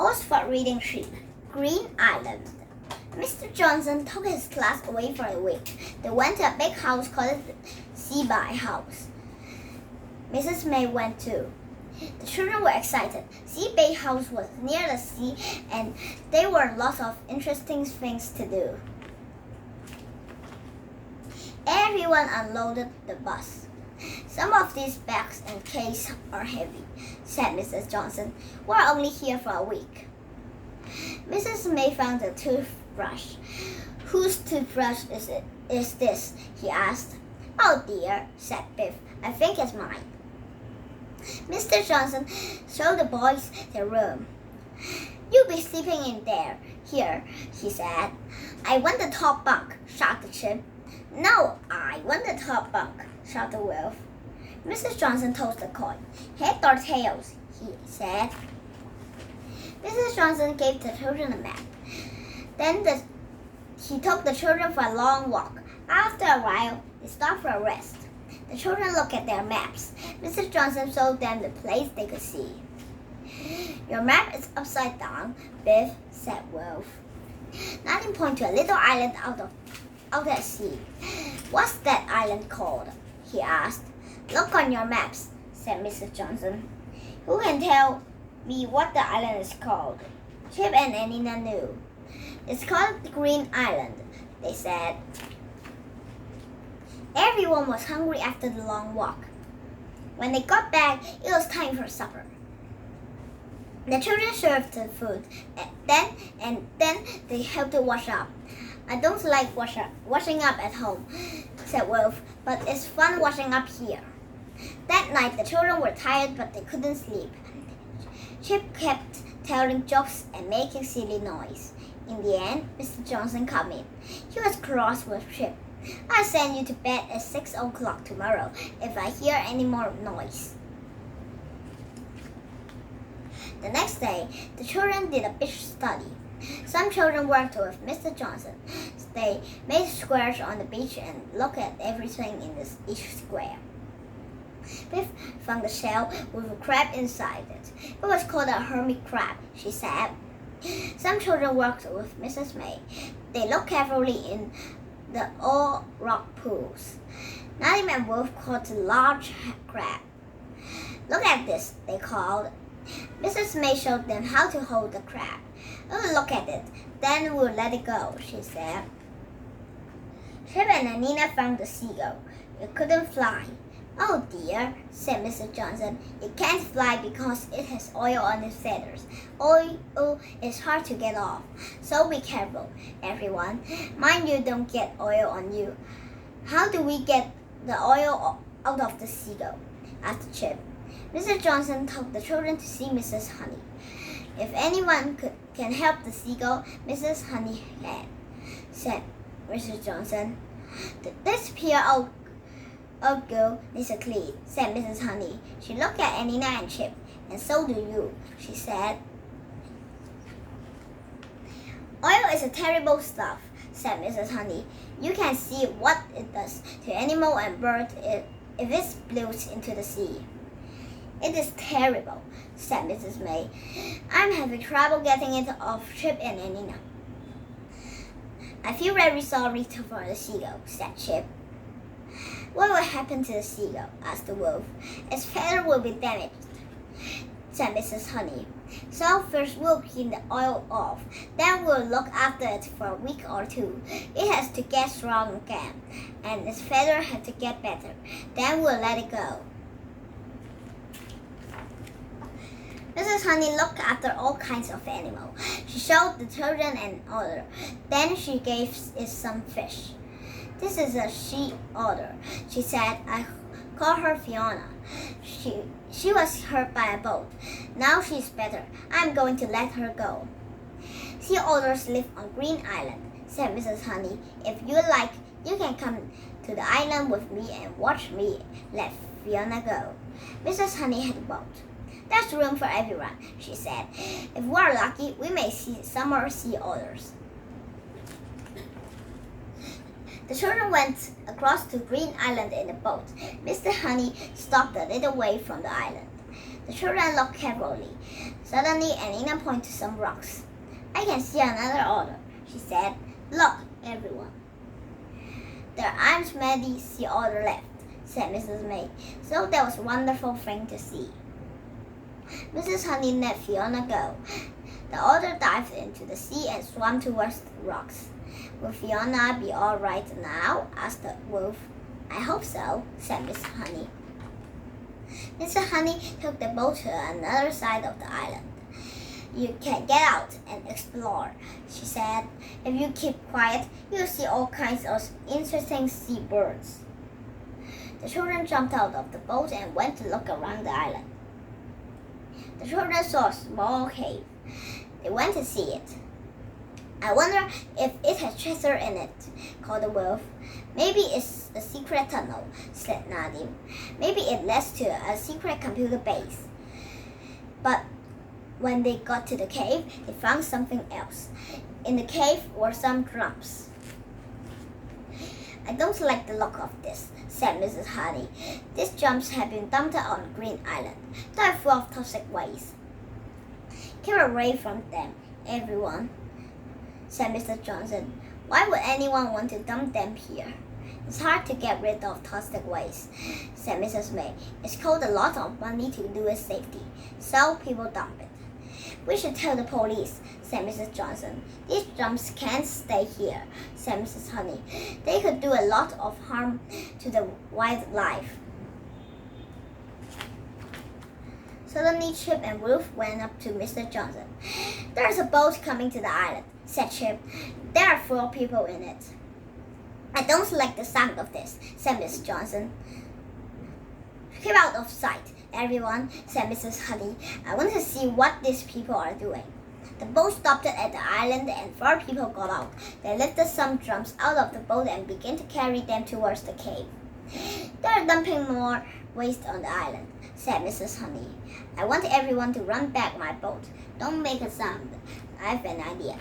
Oxford Reading Trip, Green Island. Mr. Johnson took his class away for a week. They went to a big house called Seaby House. Mrs. May went too. The children were excited. Seaby House was near the sea and there were lots of interesting things to do. Everyone unloaded the bus. Some of these bags and cases are heavy, said Mrs. Johnson. We're only here for a week. Mrs. May found a toothbrush. Whose toothbrush is this? He asked. Oh dear, said Biff. I think it's mine. Mr. Johnson showed the boys their room. You'll be sleeping in there, here, he said. I want the top bunk, shouted Chip. No, I want the top bunk, shouted Wolf. Mrs. Johnson tossed a coin. Head or tails, he said. Mrs. Johnson gave the children a map. Then he took the children for a long walk. After a while, they stopped for a rest. The children looked at their maps. Mrs. Johnson showed them the place they could see. Your map is upside down, Biff, said Wolf. Nothing pointed to a little island out at sea. What's that island called? He asked. Look on your maps, said Mrs. Johnson. Who can tell me what the island is called? Chip and Anina knew. It's called the Green Island, they said. Everyone was hungry after the long walk. When they got back, it was time for supper. The children served the food, and then they helped to wash up. I don't like washing up at home, said Wolf, but it's fun washing up here. That night, the children were tired, but they couldn't sleep. Chip kept telling jokes and making silly noise. In the end, Mr. Johnson came in. He was cross with Chip. I'll send you to bed at 6 o'clock tomorrow if I hear any more noise. The next day, the children did a big study. Some children worked with Mr. Johnson. They made squares on the beach and looked at everything in each square. Biff found a shell with a crab inside it. It was called a hermit crab, she said. Some children worked with Mrs. May. They looked carefully in the old rock pools. Nadim and Wolf caught a large crab. Look at this, they called. Mrs. May showed them how to hold the crab. Oh, look at it. Then we'll let it go, she said. Chip and Anina found the seagull. It couldn't fly. Oh dear, said Mrs. Johnson. It can't fly because it has oil on its feathers. Oil is hard to get off. So be careful, everyone. Mind you don't get oil on you. How do we get the oil out of the seagull? Asked Chip. Mrs. Johnson took the children to see Mrs. Honey. If anyone can help the seagull, Mrs. Honey can, said Mrs. Johnson. This poor old girl needs a cleat, said Mrs. Honey. She looked at Anina and Chip. And so do you, she said. Oil is a terrible stuff, said Mrs. Honey. You can see what it does to animal and bird if it spills into the sea. It is terrible, said Mrs. May. I'm having trouble getting it off Chip and Anina. I feel very sorry for the seagull, said Chip. What will happen to the seagull? Asked the Wolf. Its feather will be damaged, said Mrs. Honey. So first we'll clean the oil off. Then we'll look after it for a week or two. It has to get strong again, and its feather has to get better. Then we'll let it go. Mrs. Honey looked after all kinds of animals. She showed the children an otter. Then she gave it some fish. This is a she otter, she said. I call her Fiona. She was hurt by a boat. Now she's better. I'm going to let her go. Sea otters live on Green Island, said Mrs. Honey. If you like, you can come to the island with me and watch me let Fiona go. Mrs. Honey had a boat. There's room for everyone, she said. If we're lucky, we may see some more sea otters. The children went across to Green Island in a boat. Mr. Honey stopped a little way from the island. The children looked carefully. Suddenly, Anina pointed to some rocks. I can see another otter, she said. Look, everyone. There aren't many sea otters left, said Mrs. May. So that was a wonderful thing to see. Mrs. Honey let Fiona go. The otter dived into the sea and swam towards the rocks. Will Fiona be all right now? Asked the wolf. I hope so, said Mrs. Honey. Mrs. Honey took the boat to another side of the island. You can get out and explore, she said. If you keep quiet, you'll see all kinds of interesting sea birds. The children jumped out of the boat and went to look around the island. The children saw a small cave. They went to see it. I wonder if it has treasure in it, called the wolf. Maybe it's a secret tunnel, said Nadim. Maybe it leads to a secret computer base. But when they got to the cave, they found something else. In the cave were some drums. I don't like the look of this, said Mrs. Honey. These drums have been dumped on Green Island. They're full of toxic waste. Keep away from them, everyone, said Mr. Johnson. Why would anyone want to dump them here? It's hard to get rid of toxic waste, said Mrs. May. It's cost a lot of money to do it safely, so people dump it. We should tell the police, said Mrs. Johnson. These drums can't stay here, said Mrs. Honey. They could do a lot of harm to the wildlife. Suddenly, Chip and Ruth went up to Mr. Johnson. There's a boat coming to the island, said Chip. There are 4 people in it. I don't like the sound of this, said Mrs. Johnson. Keep out of sight, everyone, said Mrs. Honey. I want to see what these people are doing. The boat stopped at the island and 4 people got out. They lifted some drums out of the boat and began to carry them towards the cave. They're dumping more waste on the island, said Mrs. Honey. I want everyone to run back my boat. Don't make a sound. I have an idea.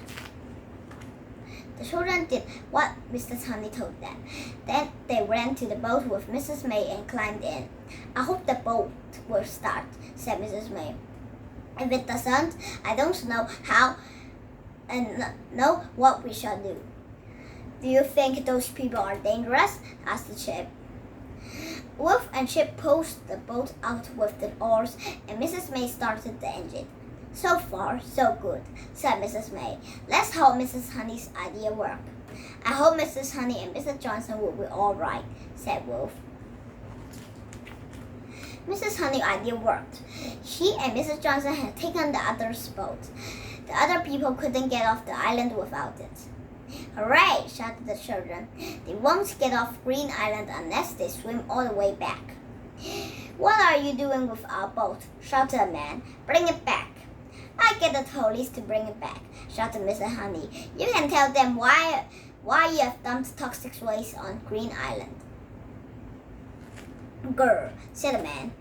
The children did what Mrs. Honey told them. Then they ran to the boat with Mrs. May and climbed in. I hope the boat will start, said Mrs. May. If it doesn't, I don't know how and know what we shall do. Do you think those people are dangerous? Asked Chip. Wolf and Chip pushed the boat out with the oars, and Mrs. May started the engine. So far, so good, said Mrs. May. Let's hope Mrs. Honey's idea worked. I hope Mrs. Honey and Mr. Johnson will be all right, said Wolf. Mrs. Honey's idea worked. She and Mrs. Johnson had taken the other's boat. The other people couldn't get off the island without it. Hooray! Shouted the children. They won't get off Green Island unless they swim all the way back. What are you doing with our boat? Shouted a man. Bring it back. I'll get the police to bring it back, shouted Mrs. Honey. You can tell them why you have dumped toxic waste on Green Island. Grr, said the man.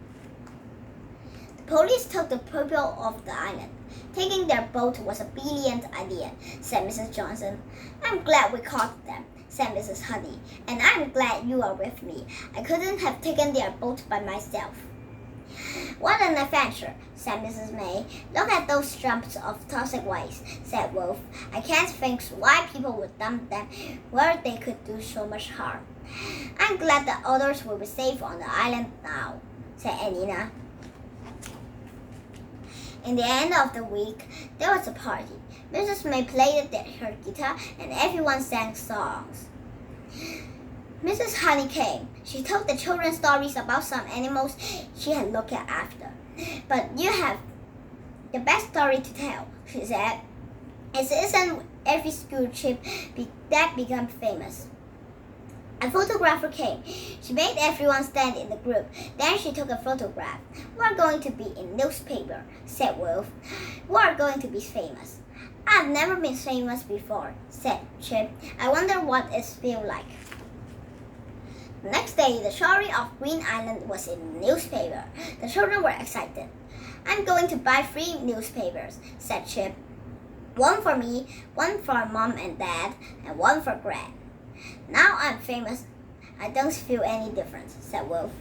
The police took the people off the island. Taking their boat was a brilliant idea, said Mrs. Johnson. I'm glad we caught them, said Mrs. Honey, and I'm glad you are with me. I couldn't have taken their boat by myself. What an adventure, said Mrs. May. Look at those dumps of toxic waste, said Wolf. I can't think why people would dump them where they could do so much harm. I'm glad the others will be safe on the island now, said Anina. In the end of the week, there was a party. Mrs. May played her guitar and everyone sang songs. Mrs. Honey came. She told the children stories about some animals she had looked at after. But you have the best story to tell, she said. It isn't every school trip that becomes famous. A photographer came. She made everyone stand in the group. Then she took a photograph. We're going to be in newspaper, said Wolf. We're going to be famous. I've never been famous before, said Chip. I wonder what it feels like. The next day, the story of Green Island was in the newspaper. The children were excited. I'm going to buy 3 newspapers, said Chip. 1 for me, 1 for Mom and Dad, and 1 for Greg. Now I'm famous. I don't feel any difference, said Wolf.